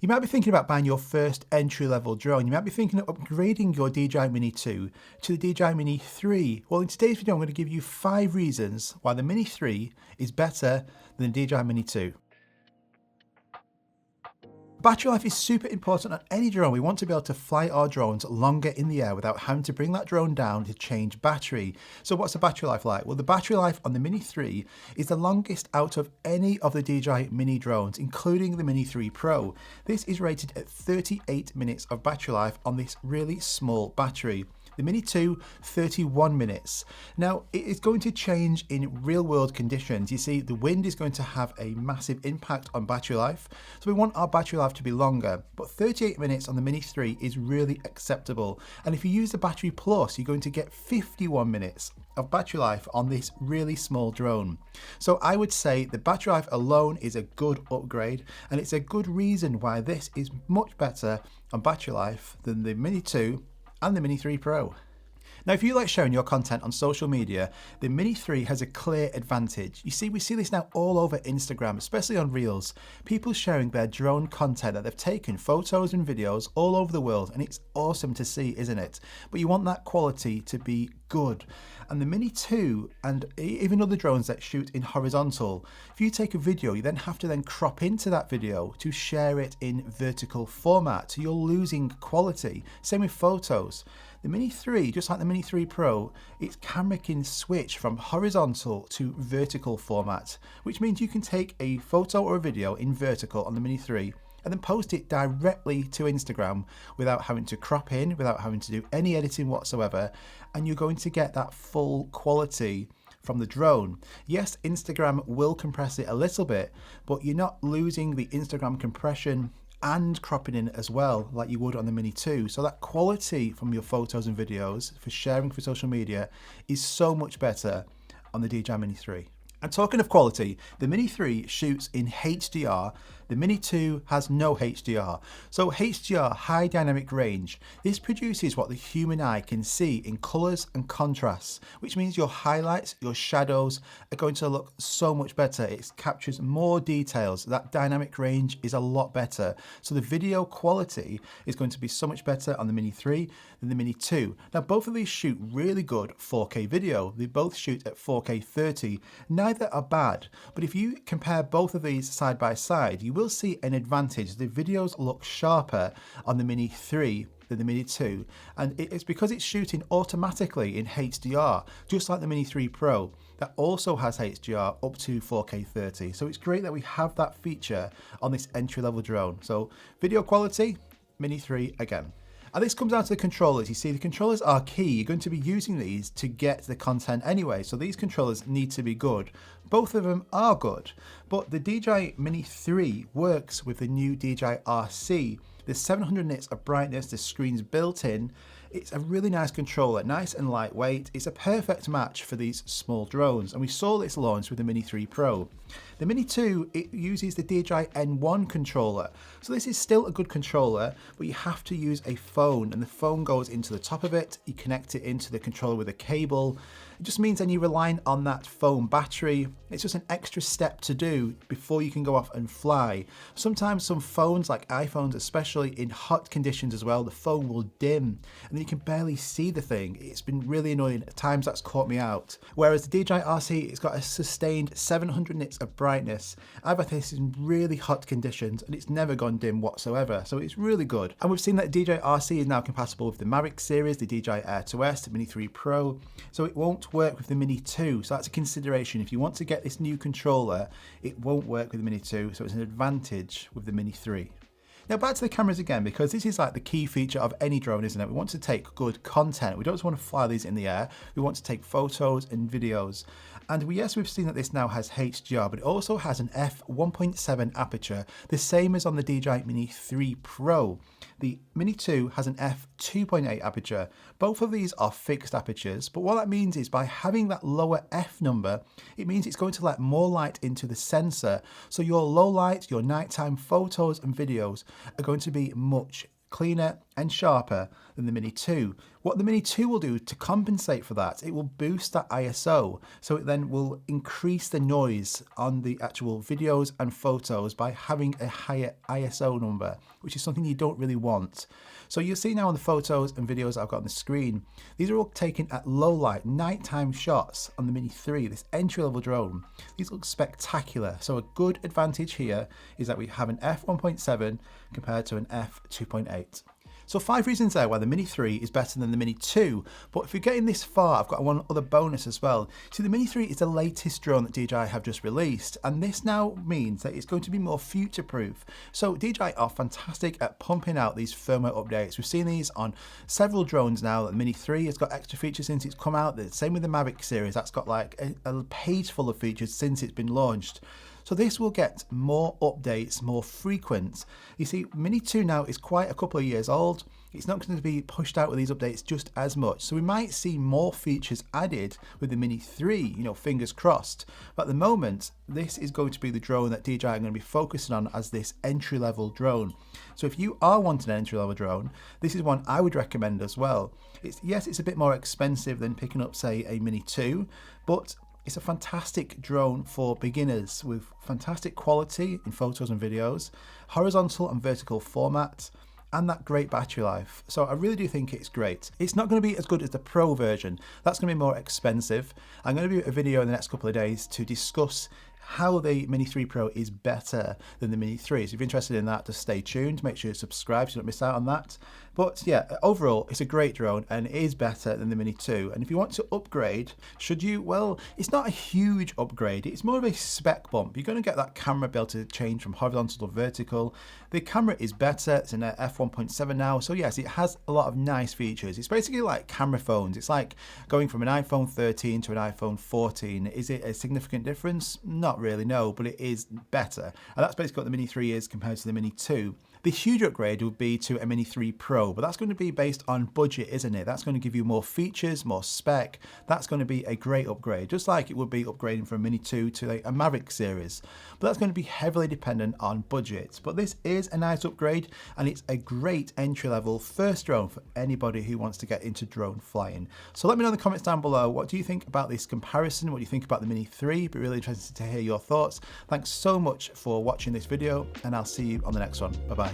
You might be thinking about buying your first entry-level drone. You might be thinking of upgrading your DJI Mini 2 to the DJI Mini 3. Well, in today's video, I'm going to give you 5 reasons why the Mini 3 is better than the DJI Mini 2. Battery life is super important on any drone. We want to be able to fly our drones longer in the air without having to bring that drone down to change battery. So what's the battery life like? Well, the battery life on the Mini 3 is the longest out of any of the DJI Mini drones, including the Mini 3 Pro. This is rated at 38 minutes of battery life on this really small battery. The Mini 2, 31 minutes. Now, it is going to change in real world conditions. You see, the wind is going to have a massive impact on battery life. So we want our battery life to be longer, but 38 minutes on the Mini 3 is really acceptable. And if you use the Battery Plus, you're going to get 51 minutes of battery life on this really small drone. So I would say the battery life alone is a good upgrade, and it's a good reason why this is much better on battery life than the Mini 2 and the Mini 3 Pro. Now, if you like sharing your content on social media, the Mini 3 has a clear advantage. You see, we see this now all over Instagram, especially on Reels. People sharing their drone content that they've taken, photos and videos all over the world, and it's awesome to see, isn't it? But you want that quality to be good. And the Mini 2 and even other drones that shoot in horizontal, if you take a video, you then have to then crop into that video to share it in vertical format. So you're losing quality. Same with photos. The Mini 3, just like the Mini 3 Pro, its camera can switch from horizontal to vertical format, which means you can take a photo or a video in vertical on the Mini 3 and then post it directly to Instagram without having to crop in, without having to do any editing whatsoever, and you're going to get that full quality from the drone. Yes, Instagram will compress it a little bit, but you're not losing the Instagram compression and cropping in as well like you would on the Mini 2. So that quality from your photos and videos for sharing for social media is so much better on the DJI Mini 3. And talking of quality, the Mini 3 shoots in HDR, the Mini 2 has no HDR. So HDR, high dynamic range, this produces what the human eye can see in colours and contrasts, which means your highlights, your shadows are going to look so much better. It captures more details. That dynamic range is a lot better. So the video quality is going to be so much better on the Mini 3 than the Mini 2. Now, both of these shoot really good 4K video. They both shoot at 4K 30. Neither are bad, but if you compare both of these side by side, you will see an advantage. The videos look sharper on the Mini 3 than the Mini 2, and it's because it's shooting automatically in HDR, just like the Mini 3 Pro that also has HDR up to 4K 30. So it's great that we have that feature on this entry-level drone. So video quality, Mini 3 again. And this comes down to the controllers. You see, the controllers are key. You're going to be using these to get the content anyway. So these controllers need to be good. Both of them are good, but the DJI Mini 3 works with the new DJI RC. There's 700 nits of brightness, the screen's built in. It's a really nice controller, nice and lightweight. It's a perfect match for these small drones, and we saw this launch with the Mini 3 Pro. The Mini 2, it uses the DJI N1 controller. So this is still a good controller, but you have to use a phone, and the phone goes into the top of it. You connect it into the controller with a cable. It just means then you're relying on that phone battery. It's just an extra step to do before you can go off and fly. Sometimes some phones, like iPhones, especially in hot conditions as well, the phone will dim and then you can barely see the thing. It's been really annoying. At times that's caught me out. Whereas the DJI RC, it's got a sustained 700 nits of brightness. I've had this in really hot conditions and it's never gone dim whatsoever. So it's really good. And we've seen that DJI RC is now compatible with the Mavic series, the DJI Air 2S, the Mini 3 Pro. So it won't work with the Mini 2, so that's a consideration. If you want to get this new controller, it won't work with the Mini 2, so it's an advantage with the Mini 3. Now back to the cameras again, because this is like the key feature of any drone, isn't it? We want to take good content. We don't just want to fly these in the air. We want to take photos and videos. And yes, we've seen that this now has HDR, but it also has an f1.7 aperture, the same as on the DJI Mini 3 Pro. The Mini 2 has an f2.8 aperture. Both of these are fixed apertures, but what that means is by having that lower f number, it means it's going to let more light into the sensor. So your low light, your nighttime photos and videos are going to be much cleaner and sharper than the Mini 2. What the Mini 2 will do to compensate for that, it will boost that ISO, so it then will increase the noise on the actual videos and photos by having a higher ISO number, which is something you don't really want. So you'll see now on the photos and videos I've got on the screen, these are all taken at low light, nighttime shots on the Mini 3, this entry-level drone. These look spectacular. So a good advantage here is that we have an f1.7 compared to an f2.8. So 5 reasons there why the Mini 3 is better than the Mini 2, but if you're getting this far, I've got one other bonus as well. See, the Mini 3 is the latest drone that DJI have just released, and this now means that it's going to be more future-proof. So DJI are fantastic at pumping out these firmware updates. We've seen these on several drones now. The Mini 3 has got extra features since it's come out. The same with the Mavic series, that's got like a page full of features since it's been launched. So this will get more updates, more frequent. You see, Mini 2 now is quite a couple of years old. It's not going to be pushed out with these updates just as much. So we might see more features added with the Mini 3, fingers crossed. But at the moment, this is going to be the drone that DJI are going to be focusing on as this entry-level drone. So if you are wanting an entry-level drone, this is one I would recommend as well. Yes, it's a bit more expensive than picking up, say, a Mini 2, but it's a fantastic drone for beginners with fantastic quality in photos and videos, horizontal and vertical format, and that great battery life. So I really do think it's great. It's not going to be as good as the Pro version. That's going to be more expensive. I'm going to do a video in the next couple of days to discuss how the Mini 3 Pro is better than the Mini 3. So if you're interested in that, just stay tuned. Make sure you subscribe so you don't miss out on that. But yeah, overall, it's a great drone and it is better than the Mini 2. And if you want to upgrade, should you? Well, it's not a huge upgrade. It's more of a spec bump. You're going to get that camera be able to change from horizontal to vertical. The camera is better. It's in f1.7 now. So yes, it has a lot of nice features. It's basically like camera phones. It's like going from an iPhone 13 to an iPhone 14. Is it a significant difference? Not really, no, but it is better. And that's basically what the Mini 3 is compared to the Mini 2. The huge upgrade would be to a Mini 3 Pro, but that's going to be based on budget, isn't it? That's going to give you more features, more spec. That's going to be a great upgrade, just like it would be upgrading from a Mini 2 to a Mavic series. But that's going to be heavily dependent on budget. But this is a nice upgrade, and it's a great entry-level first drone for anybody who wants to get into drone flying. So let me know in the comments down below, what do you think about this comparison? What do you think about the Mini 3? Be really interested to hear your thoughts. Thanks so much for watching this video, and I'll see you on the next one. Bye-bye.